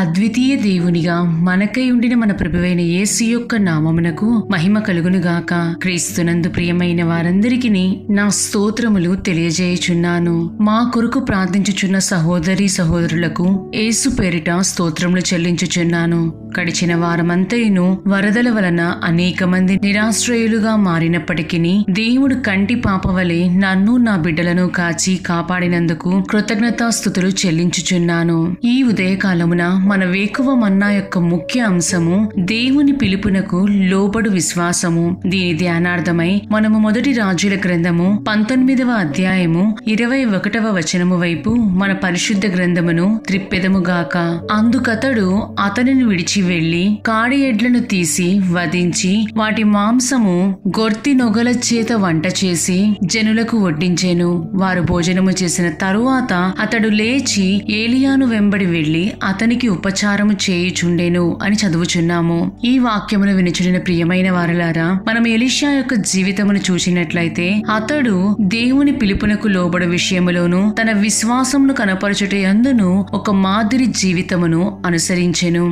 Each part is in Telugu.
అద్వితీయ దేవునిగా మనకై ఉండిన మన ప్రభువైన యేసు యొక్క నామమునకు మహిమ కలుగునుగాక. క్రీస్తునందు ప్రియమైన వారందరికీ నా స్తోత్రములు తెలియజేయుచున్నాను. మా కొరకు ప్రార్థించుచున్న సహోదరి సహోదరులకు యేసు పేరిట స్తోత్రములు చెల్లించుచున్నాను. గడిచిన వారమంతయును వరదల వలన అనేక మంది నిరాశ్రయులుగా మారినప్పటికీ దేవుడు కంటి పాపవలే నన్ను నా బిడ్డలను కాచి కాపాడినందుకు కృతజ్ఞతాస్తుతులు చెల్లించుచున్నాను. ఈ ఉదయకాలమున మన వేకువ మన్నా యొక్క ముఖ్య అంశము దేవుని పిలుపునకు లోబడు విశ్వాసము. దీని ధ్యానార్థమై మనము మొదటి రాజుల గ్రంథము 19వ అధ్యాయము 21వ వచనము వైపు మన పరిశుద్ధ గ్రంథమును త్రిప్పెదముగాక. అందుకతడు అతనిని విడిచి వెళ్లి కాడి ఎడ్లను తీసి వధించి వాటి మాంసము గొర్తి నొగల చేత వంట చేసి జనులకు వడ్డించెను. వారు భోజనము చేసిన తరువాత అతడు లేచి ఏలియాను వెంబడి వెళ్లి అతనికి ఉపచారము చేయుచుండెను అని చదువుచున్నాము. ఈ వాక్యమును వినుచున్న ప్రియమైన వారలారా, మనం ఎలీషా యొక్క జీవితమును చూసినట్లయితే అతడు దేవుని పిలుపునకు లోబడు విషయములోను తన విశ్వాసమును కనపరచుట యందును ఒక మాదిరి జీవితమును అనుసరించెను.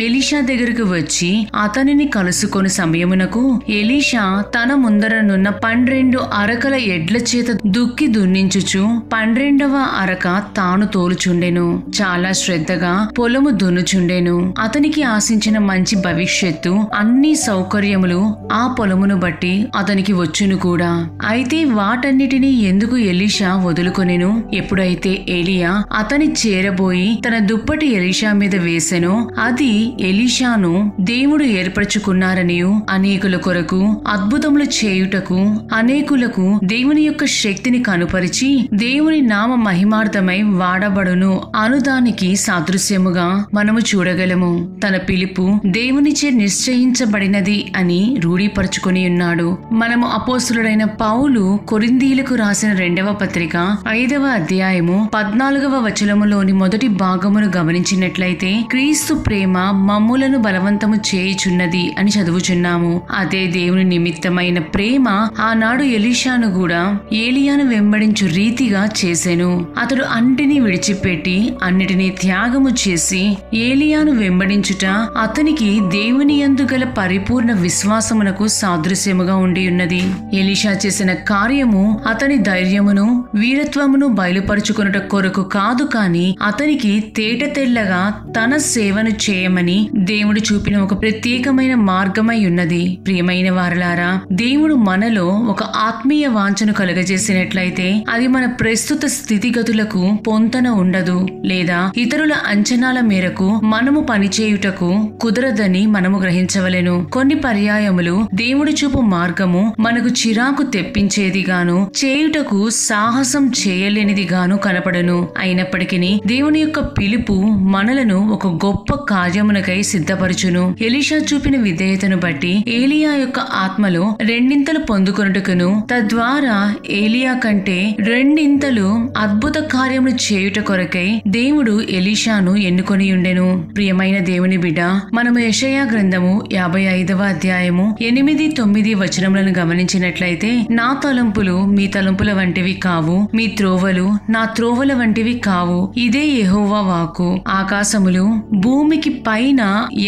ఎలీషా దగ్గరకు వచ్చి అతనిని కలుసుకొని సమయమునకు ఎలీషా తన ముందరనున్న 12 అరకల ఎడ్ల చేత దుక్కి దున్నించుచు 12వ అరక తాను తోలుచుండెను. చాలా శ్రద్ధగా పొలము దున్నుచుండెను. అతనికి ఆశించిన మంచి భవిష్యత్తు అన్ని సౌకర్యములు ఆ పొలమును బట్టి అతనికి వచ్చును కూడా. అయితే వాటన్నిటినీ ఎందుకు ఎలీషా వదులుకొనెను? ఎప్పుడైతే ఏలియా అతని చేరబోయి తన దుప్పటి ఎలీషా మీద వేసెనో అది ఎలీషాను దేవుడు ఏర్పరచుకున్నారనియు అనేకుల కొరకు అద్భుతములు చేయుటకు అనేకులకు దేవుని యొక్క శక్తిని కనుపరిచి దేవుని నామ మహిమార్థమై వాడబడును అనుదానికి సాదృశ్యముగా మనము చూడగలము. తన పిలుపు దేవునిచే నిశ్చయించబడినది అని రూఢీపరుచుకుని ఉన్నాడు. మనము అపోస్తులుడైన పౌలు కొరింథీయులకు రాసిన 2వ పత్రిక 5వ అధ్యాయము 14వ వచనములోని మొదటి భాగమును గమనించినట్లయితే క్రీస్తు ప్రేమ మమ్ములను బలవంతము చేయుచున్నది అని చదువుచున్నాము. అదే దేవుని నిమిత్తమైన ప్రేమ ఆనాడు ఎలీషాను కూడా ఏలియాను వెంబడించు రీతిగా చేసెను. అతడు అన్నిటినీ విడిచిపెట్టి అన్నిటినీ త్యాగము చేసి ఏలియాను వెంబడించుట అతనికి దేవుని యందు గల పరిపూర్ణ విశ్వాసమునకు సాదృశ్యముగా ఉండి ఉన్నది. ఎలీషా చేసిన కార్యము అతని ధైర్యమును వీరత్వమును బయలుపరుచుకొనుట కొరకు కాదు, కాని అతనికి తేట తెల్లగా తన సేవను చేయమని దేవుడు చూపిన ఒక ప్రత్యేకమైన మార్గమై ఉన్నది. ప్రియమైన వారలారా, దేవుడు మనలో ఒక ఆత్మీయ వాంఛను కలుగజేసినట్లయితే అది మన ప్రస్తుత స్థితిగతులకు పొంతన ఉండదు, లేదా ఇతరుల అంచనాల మేరకు మనము పనిచేయుటకు కుదరదని మనము గ్రహించవలెను. కొన్ని పర్యాయములు దేవుడు చూపు మార్గము మనకు చిరాకు తెప్పించేదిగాను చేయుటకు సాహసం చేయలేనిదిగాను కనపడను. అయినప్పటికీ దేవుని యొక్క పిలుపు మనలను ఒక గొప్ప కార్యమునకై సిద్ధపరచును. ఎలీషా చూపిన విధేయతను బట్టి ఏలియా యొక్క ఆత్మలో రెండింతలు పొందుకొనుటకును తద్వారా ఏలియా కంటే రెండింతలు అద్భుత కార్యములు చేయుట కొరకై దేవుడు ఎలీషాను ఎన్నుకొని ఉండెను. ప్రియమైన దేవుని బిడ్డ, మనము యెషయా గ్రంథము 55వ అధ్యాయము 8-9 వచనములను గమనించినట్లయితే నా తలంపులు మీ తలంపుల వంటివి కావు, మీ త్రోవలు నా త్రోవల వంటివి కావు, ఇదే యెహోవా వాక్కు. ఆకాశములు భూమికి పైన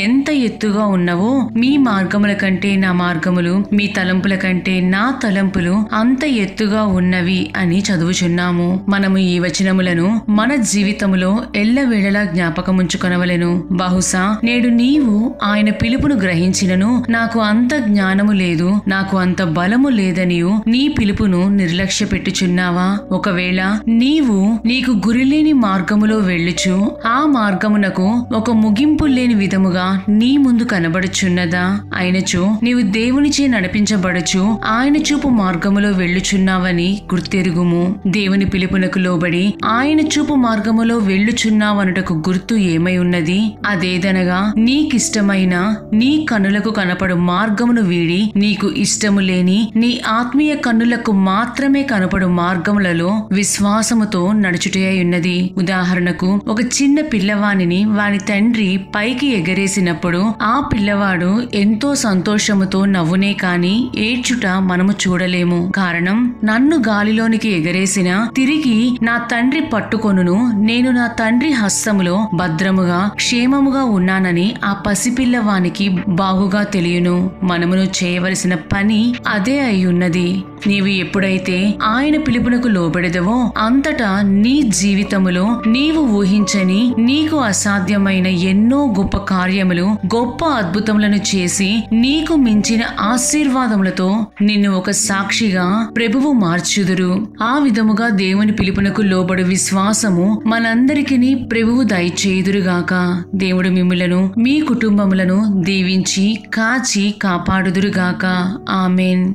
ఎంత ఎత్తుగా ఉన్నవో మీ మార్గముల కంటే నా మార్గములు, మీ తలంపుల కంటే నా తలంపులు అంత ఎత్తుగా ఉన్నవి అని చదువుచున్నాము. మనము ఈ వచనములను మన జీవితములో ఎల్లవేళలా జ్ఞాపకముంచుకొనవలెను. బహుశా నేడు నీవు ఆయన పిలుపును గ్రహించినను నాకు అంత జ్ఞానము లేదు, నాకు అంత బలము లేదనియు నీ పిలుపును నిర్లక్ష్య పెట్టుచున్నావా? ఒకవేళ నీకు గురిలేని మార్గములో వెళ్ళుచు ఆ మార్గమునకు ఒక ముగింపు లేని విధముగా నీ ముందు కనబడుచున్నదా? అయినచో నీవు దేవునిచే నడిపించబడుచు ఆయన చూపు మార్గములో వెళ్ళుచున్నావని గుర్తెరుగుము. దేవుని పిలుపునకు లోబడి ఆయన చూపు మార్గములో వెళ్ళుచున్నావనుటకు గుర్తు ఏమై ఉన్నది? అదేదనగా నీకిష్టమైన నీ కన్నులకు కనపడు మార్గమును వీడి నీకు ఇష్టము లేని నీ ఆత్మీయ కన్నులకు మాత్రమే కనపడు మార్గములలో విశ్వాసముతో నడుచుటే ఉన్నది. ఉదాహరణకు ఒక చిన్న పిల్లవానిని వాని తండ్రి పైకి ఎగరేసినప్పుడు ఆ పిల్లవాడు ఎంతో సంతోషముతో నవ్వునే కాని ఏడ్చుట మనము చూడలేము. కారణం, నన్ను గాలిలోనికి ఎగరేసిన తిరిగి నా తండ్రి పట్టుకొనును, నేను నా తండ్రి హస్తములో భద్రముగా క్షేమముగా ఉన్నానని ఆ పసిపిల్లవానికి బాగుగా తెలియను. మనమును చేయవలసిన పని అదే అయ్యున్నది. నీవు ఎప్పుడైతే ఆయన పిలుపునకు లోబడెదవో అంతటా నీ జీవితములో నీవు ఊహించని, నీకు అసాధ్యమైన ఎన్నో గొప్ప కార్యములు, గొప్ప అద్భుతములను చేసి నీకు మించిన ఆశీర్వాదములతో నిన్ను ఒక సాక్షిగా ప్రభువు మార్చుదురు. ఆ విధముగా దేవుని పిలుపునకు లోబడు విశ్వాసము మనందరికీ ప్రభువు దయచేయుదురుగాక. దేవుడు మిమ్ములను, మీ కుటుంబములను దీవించి కాచి కాపాడుదురుగాక. ఆమేన్.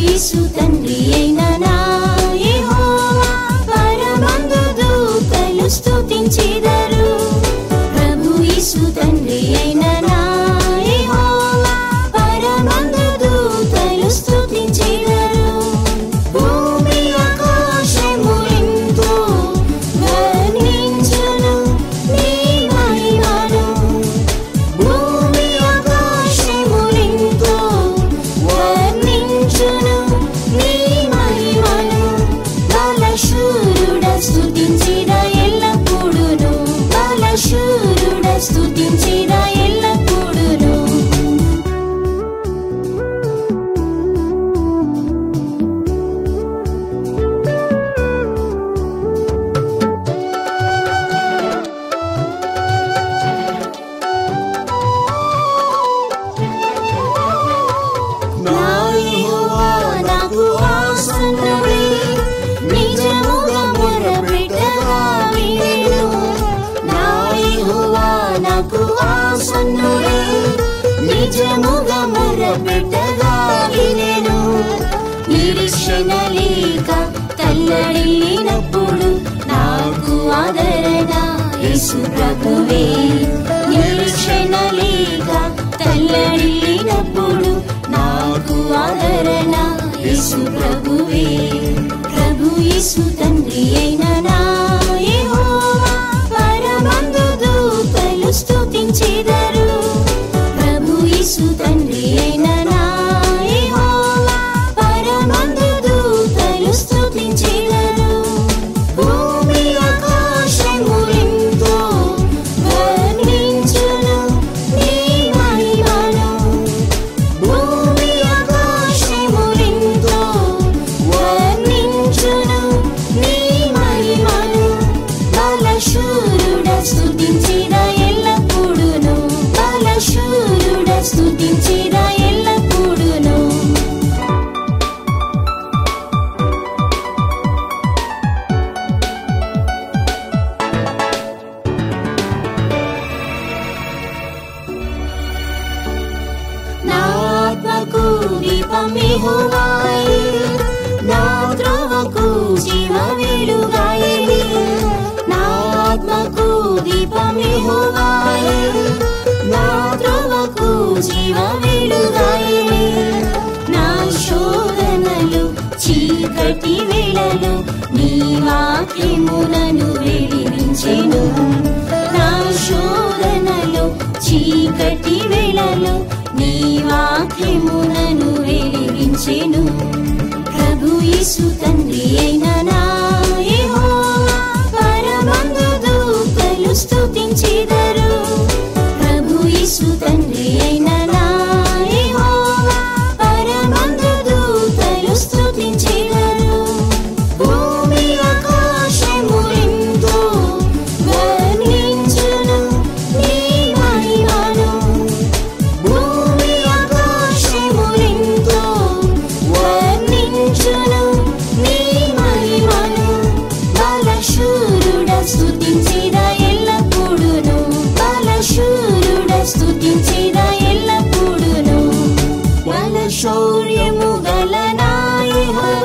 యేసు తండ్రి అయిన నా యెహోవా పరమందు దూతలు స్తుతించెదరు. ప్రభు యేసు తండ్రి అయిన నా యెహోవా పరమందు దూతలు స్తుతించెదరు. భూమి ఆకాశములెంతో వర్ణించును నీ మహిమను. భూమి ఆకాశములెంతో వర్ణించును నీ మహిమను. బలశూరుడ స్తుతించెద ఎల్లప్పుడును, బలశూరుడ స్తుతించెద ఎల్లప్పుడును. నా యెహోవా నాకు ఆసన్నుడే, నిజముగా మొరపెట్టగా వినెను. నా యెహోవా నాకు ఆసన్నుడే, నిజముగా మొరపెట్టగా వినెను. నిరీక్షణ లేక తల్లడిల్లినప్పుడు నాకు ఆదరణ యేసు ప్రభువే. నిరీక్షణ లేక తల్లడిల్లినప్పుడు నాకు ఆదరణ యేసు ప్రభువే. ప్రభు యేసు తండ్రి అయిన నా యెహోవా పరమందు దూతలు స్తుతించెదరు. ప్రభు యేసు తండ్రి అయిన నా యెహోవా పరమందు దూతలు స్తుతించెదరు. భూమి ఆకాశములెంతో వర్ణించును నీ మహిమను. భూమి ఆకాశములెంతో వర్ణించును నీ మహిమను. బలశూరుడ స్తుతించెద ఎల్లప్పుడును, బలశూరుడ స్తుతించెద ఎల్లప్పుడును. నా ఆత్మకు దీపం యెహోవాయే, నా త్రోవకు జీవ వెలుగాయె. నా ఆత్మకు దీపం యెహోవాయే, నా త్రోవకు జీవ వెలుగాయె. నా శోధనలు చీకటి వేళలో నీ వాక్యము నన్ను వెలిగించెను. నా శోధనలు చీకటి వేళలో నీ వాక్యము నన్ను వెలిగించెను. ప్రభు యేసు తండ్రి అయిన నా యెహోవా పరమందు దూతలు స్తుతించెదరు. ప్రభు యేసు తండ్రి అయిన నా యెహోవా పరమందు దూతలు స్తుతించెదరు. భూమి ఆకాశములెంతో వర్ణించును నీ మహిమను. భూమి ఆకాశములెంతో వర్ణించును నీ మహిమను. బలశూరుడ స్తుతించెద ఎల్లప్పుడును, బలశూరుడ స్తుతించెద ఎల్లప్పుడును. బలశౌర్యము గల నా యెహోవా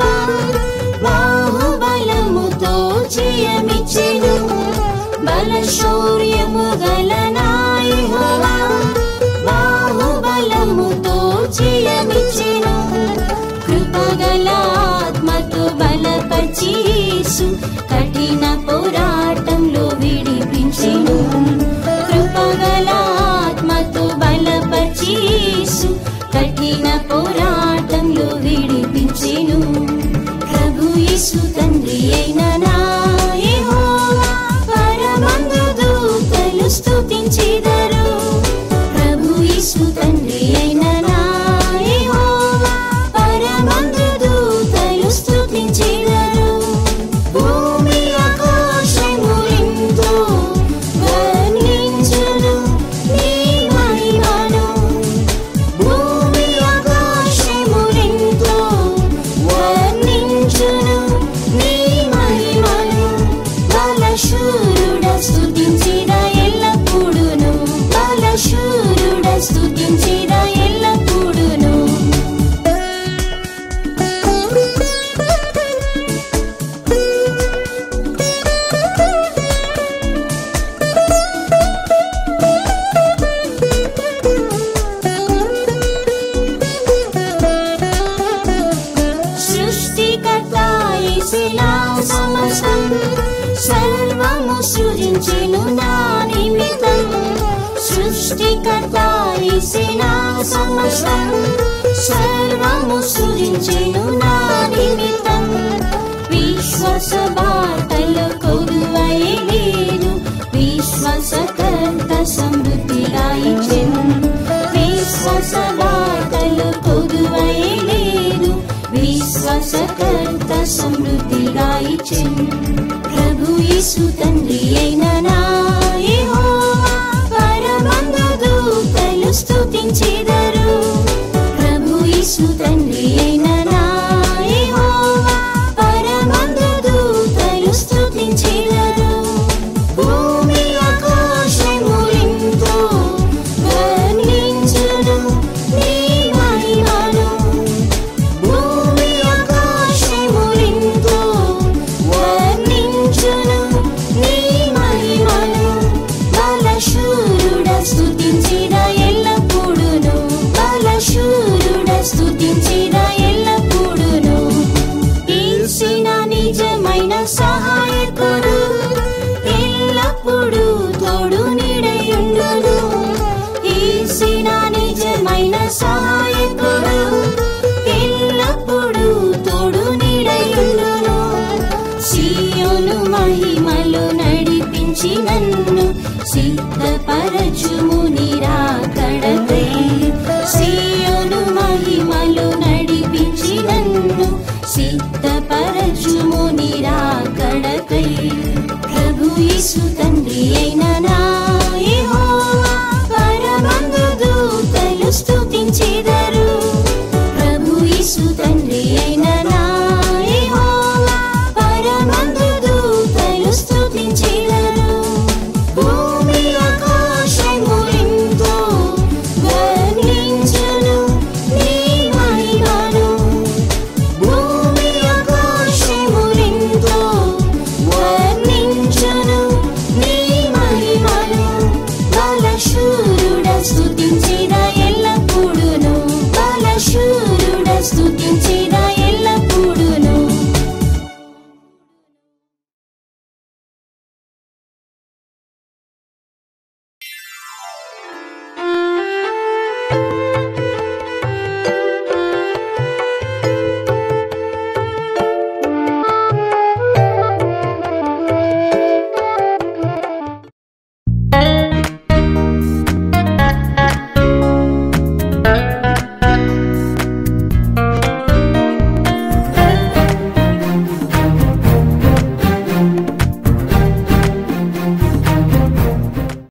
బల శౌర్యము గల నా యెహోవా బాహుబలముతో జయమిచ్చెను. కృపగల ఆత్మతో బలపరిచి యేసు కఠిన పోరాటంలో విడిపించెను. కృపగల ఆత్మతో బలపరిచి యేసు కఠిన పోరాటంలో విడిపించెను. ప్రభు యేసు తండ్రి అయిన నా యెహోవా పరమందు దూతలు స్తుతించెదరు. ప్రభు యేసు తండ్రి అయిన నా యెహోవా పరమందు దూతలు స్తుతించెదరు. భూమి ఆకాశములెంతో వర్ణించును నీ మహిమను. భూమి ఆకాశములెంతో వర్ణించును నీ మహిమను. బలశూరుడ స్తుతించెదా ఎల్లప్పుడును. బలశూరుడ స్తుతించెదా ఎల్లప్పుడును. సృష్టికర్త యేసునా సమస్తం సర్వము సృజించెను నా నిమిత్తం. సృష్టికర్త యేసునా సమస్తం సర్వము సృజించెను నా నిమిత్తం. విశ్వాస బాటలో కొదువై లేదు. విశ్వాసకర్త సమృద్ధిగా ఇచ్చెను. విశ్వాస బాటలో కొదువై లేదు. విశ్వాసకర్త సమృద్ధిగా ఇచ్చెను. ప్రభు యేసు తండ్రి అయిన నా యెహోవా పరమందు దూతలు స్తుతించెదరు. ప్రభు యేసు తండ్రి అయిన నా యెహోవా పరమందు దూతలు స్తుతించెదరు. భూమి ఆకాశములెంతో వర్ణించును నీ మహిమను. భూమి ఆకాశములెంతో వర్ణించును నీ మహిమను. బలశూరుడ స్తుతించెదా ఎల్లప్పుడును. బలశూరుడ స్తుతించెదా ఎల్లప్పుడును. యేసిన నిజమైన సహాయకుడు ఎల్లప్పుడూ తోడు నీడయుండును. యేసిన నిజమైన సహాయకుడు ఎల్లప్పుడూ తోడు నీడయుండును. సీయోను మహిమలో నడిపించి నన్ను సిద్ధపరచుము నిరాకడకై. సీయోను మహిమలో నడిపించి నన్ను సిద్ధపరచుము నిరాకడకై. ప్రభు యేసు తండ్రి అయిన నా